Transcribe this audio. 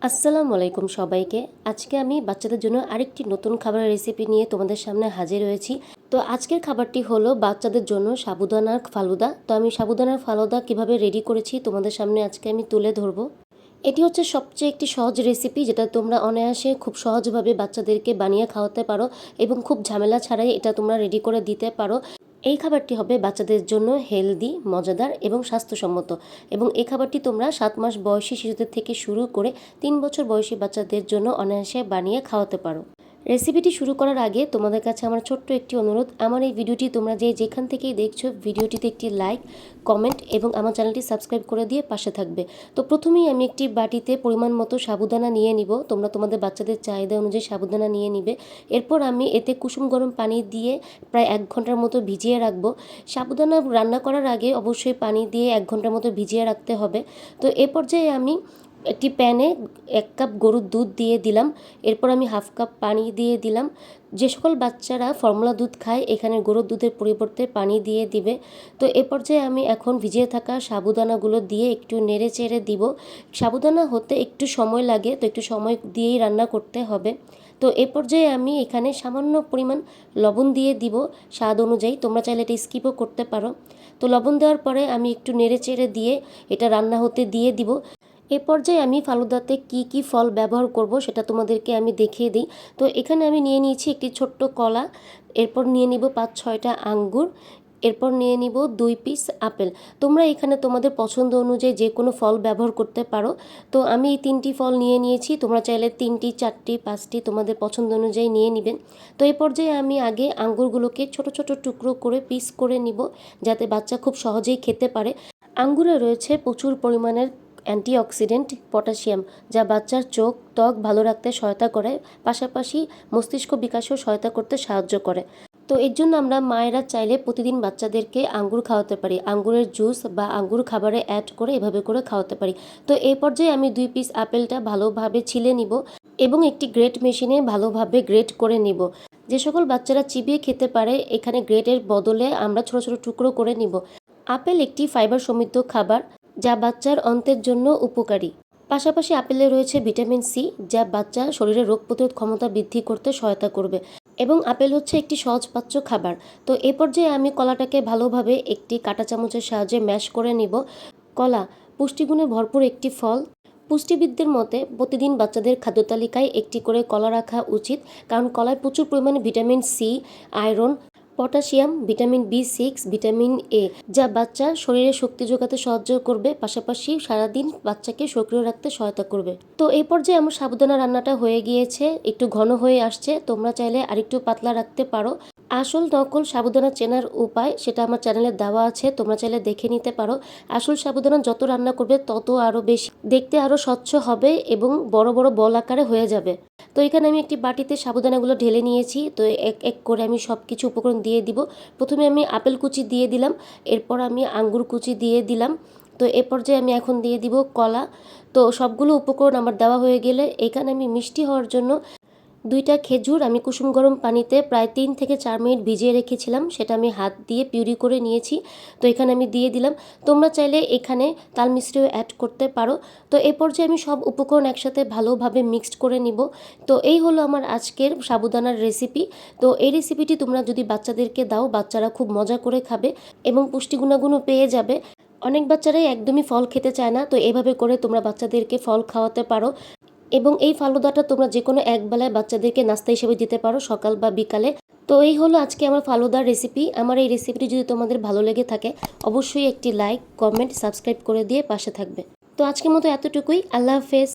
আসসালামু আলাইকুম সবাইকে। আজকে আমি বাচ্চাদের জন্য আরেকটি নতুন খাবারের রেসিপি নিয়ে তোমাদের সামনে হাজির হয়েছি। তো আজকের খাবারটি হলো বাচ্চাদের জন্য সাবুদানার ফালুদা। তো আমি সাবুদানার ফালুদা কিভাবে রেডি করেছি তোমাদের সামনে আজকে আমি তুলে ধরবো। এটি হচ্ছে সবচেয়ে একটি সহজ রেসিপি, যেটা তোমরা অনায়াসে খুব সহজভাবে বাচ্চাদেরকে বানিয়ে খাওয়াতে পারো এবং খুব ঝামেলা ছাড়াই এটা তোমরা রেডি করে দিতে পারো। এই খাবারটি হবে বাচ্চাদের জন্য হেলদি, মজাদার এবং স্বাস্থ্যসম্মত। এবং এই খাবারটি তোমরা 7 মাস বয়সী শিশুদের থেকে শুরু করে 3 বছর বয়সী বাচ্চাদের জন্য অনায়াসে বানিয়ে খাওয়াতে পারো। রেসিপিটি শুরু করার আগে তোমাদের কাছে আমার ছোট্ট একটি অনুরোধ, আমার এই ভিডিওটি তোমরা যেখান থেকেই দেখছো ভিডিওটিতে একটি লাইক, কমেন্ট এবং আমার চ্যানেলটি সাবস্ক্রাইব করে দিয়ে পাশে থাকবে। তো প্রথমেই আমি একটি বাটিতে পরিমাণ মতো সাবুদানা নিয়ে নিব। তোমরা তোমাদের বাচ্চাদের চাহিদা অনুযায়ী সাবুদানা নিয়ে নিবে। এরপর আমি এতে কুসুম গরম পানি দিয়ে প্রায় 1 ঘন্টার মতো ভিজিয়ে রাখবো। সাবুদানা রান্না করার আগে অবশ্যই পানি দিয়ে 1 ঘন্টার মতো ভিজিয়ে রাখতে হবে। তো এ পর্যায়ে আমি একটি প্যানে 1 কাপ গরুর দুধ দিয়ে দিলাম। এরপর আমি হাফ কাপ পানি দিয়ে দিলাম। যে সকল বাচ্চারা ফর্মুলা দুধ খায় এখানে গরুর দুধের পরিবর্তে পানি দিয়ে দিবে। তো এ পর্যায়ে আমি এখন ভিজিয়ে থাকা সাবুদানাগুলো দিয়ে একটু নেড়ে চেড়ে দিব। সাবুদানা হতে একটু সময় লাগে, তো একটু সময় দিয়েই রান্না করতে হবে। তো এ পর্যায়ে আমি এখানে সামান্য পরিমাণ লবণ দিয়ে দিব স্বাদ অনুযায়ী। তোমরা চাইলে এটা স্কিপও করতে পারো। তো লবণ দেওয়ার পরে আমি একটু নেড়ে চেড়ে দিয়ে এটা রান্না হতে দিয়ে দিব। এ পর্যায়ে আমি ফালুদাতে কি কি ফল ব্যবহার করব সেটা তোমাদেরকে আমি দেখিয়ে দিই। তো এখানে আমি নিয়ে নিয়েছি একটি ছোট্ট কলা, এরপর নিয়ে নিব 5-6টা আঙ্গুর, এরপর নিয়ে নিব 2 পিস আপেল। তোমরা এখানে তোমাদের পছন্দ অনুযায়ী যে কোনো ফল ব্যবহার করতে পারো। তো আমি এই 3টি ফল নিয়ে নিয়েছি, তোমরা চাইলে 3টি, 4টি, 5টি তোমাদের পছন্দ অনুযায়ী নিয়ে নেবেন। তো এই পর্যায়ে আমি আগে আঙ্গুরগুলোকে ছোট ছোট টুকরো করে পিস করে নিব, যাতে বাচ্চা খুব সহজেই খেতে পারে। আঙ্গুরে রয়েছে প্রচুর পরিমাণের অ্যান্টিঅক্সিডেন্ট পটাশিয়াম, যা বাচ্চার চোখ, ত্বক ভালো রাখতে সহায়তা করে, পাশাপাশি মস্তিষ্ক বিকাশেও সহায়তা করতে সাহায্য করে। তো এর জন্য আমরা মায়েরা চাইলে প্রতিদিন বাচ্চাদেরকে আঙ্গুর খাওয়াতে পারি। আঙ্গুরের জুস বা আঙ্গুর খাবারে অ্যাড করে এভাবে করে খাওয়াতে পারি। তো এই পর্যায়ে আমি 2 পিস আপেলটা ভালোভাবে ছিলে নিব এবং একটি গ্রেট মেশিনে ভালোভাবে গ্রেট করে নিব। যে সকল বাচ্চারা চিবিয়ে খেতে পারে এখানে গ্রেটের বদলে আমরা ছোট ছোট টুকরো করে নিব। আপেল একটি ফাইবার সমৃদ্ধ খাবার, যা বাচ্চার অন্ত্রের জন্য উপকারী। পাশাপাশি আপেলে রয়েছে ভিটামিন সি, যা বাচ্চার শরীরে রোগ প্রতিরোধ ক্ষমতা বৃদ্ধি করতে সহায়তা করবে। এবং আপেল হচ্ছে একটি সহজপাচ্য খাবার। তো এ পর্যায়ে আমি কলাটাকে ভালোভাবে একটি কাঁটা চামচের সাহায্যে ম্যাশ করে নিব। কলা পুষ্টিগুণে ভরপুর একটি ফল। পুষ্টিবিদদের মতে প্রতিদিন বাচ্চাদের খাদ্য তালিকায় একটি করে কলা রাখা উচিত, কারণ কলায় প্রচুর পরিমাণে vitamin C, iron, potassium, vitamin বি6, ভিটামিন এ, যা বাচ্চার শরীরে শক্তি যোগাতে সাহায্য করবে, পাশাপাশি সারাদিন বাচ্চাকে সক্রিয় রাখতে সহায়তা করবে। তো এই পর্যায়ে আমার সাবুদানা রান্নাটা হয়ে গিয়েছে, একটু ঘন হয়ে আসছে। তোমরা চাইলে আরেকটু পাতলা রাখতে পারো। আসল নকল সাবুদানা চেনার উপায় সেটা আমার চ্যানেলে দেওয়া আছে, তোমরা চাইলে দেখে নিতে পারো। আসল সাবুদানা যত রান্না করবে তত আরও বেশি দেখতে আরও স্বচ্ছ হবে এবং বড় বড় বল আকারে হয়ে যাবে। তো এখানে আমি একটি বাটিতে সাবুদানাগুলো ঢেলে নিয়েছি। তো এক এক করে আমি সব কিছু উপকরণ দিয়ে দিব। প্রথমে আমি আপেল কুচি দিয়ে দিলাম, এরপর আমি আঙ্গুর কুচি দিয়ে দিলাম। তো এ পর্যায়ে আমি এখন দিয়ে দিব কলা। তো সবগুলো উপকরণ আমার দেওয়া হয়ে গেলে এখানে আমি মিষ্টি হওয়ার জন্য 2টা খেজুর আমি কুসুম গরম পানিতে প্রায় 3 থেকে 4 মিনিট ভিজিয়ে রেখেছিলাম, সেটা আমি হাত দিয়ে পিউরি করে নিয়েছি। তো এখানে আমি দিয়ে দিলাম। তোমরা চাইলে এখানে তাল মিশ্রিও অ্যাড করতে পারো। তো এই পর্যায়ে আমি সব উপকরণ একসাথে ভালোভাবে মিক্সড করে নিব। তো এই হলো আমার আজকের সাবুদানার রেসিপি। তো এই রেসিপিটি তোমরা যদি বাচ্চাদেরকে দাও, বাচ্চারা খুব মজা করে খাবে এবং পুষ্টি গুণাগুণও পেয়ে যাবে। অনেক বাচ্চারাই একদমই ফল খেতে চায় না, তো এভাবে করে তোমরা বাচ্চাদেরকে ফল খাওয়াতে পারো। এবং এই ফালুদাটা তোমরা যে কোনো এক বেলায় বাচ্চাদেরকে নাস্তা হিসেবে দিতে পারো, সকাল বা বিকালে। তো এই হলো আজকে আমার ফালুদার রেসিপি। আমার এই রেসিপিটি যদি তোমাদের ভালো লেগে থাকে অবশ্যই একটি লাইক, কমেন্ট, সাবস্ক্রাইব করে দিয়ে পাশে থাকবে। তো আজকের মতো এতটুকুই। আল্লাহ হাফেজ।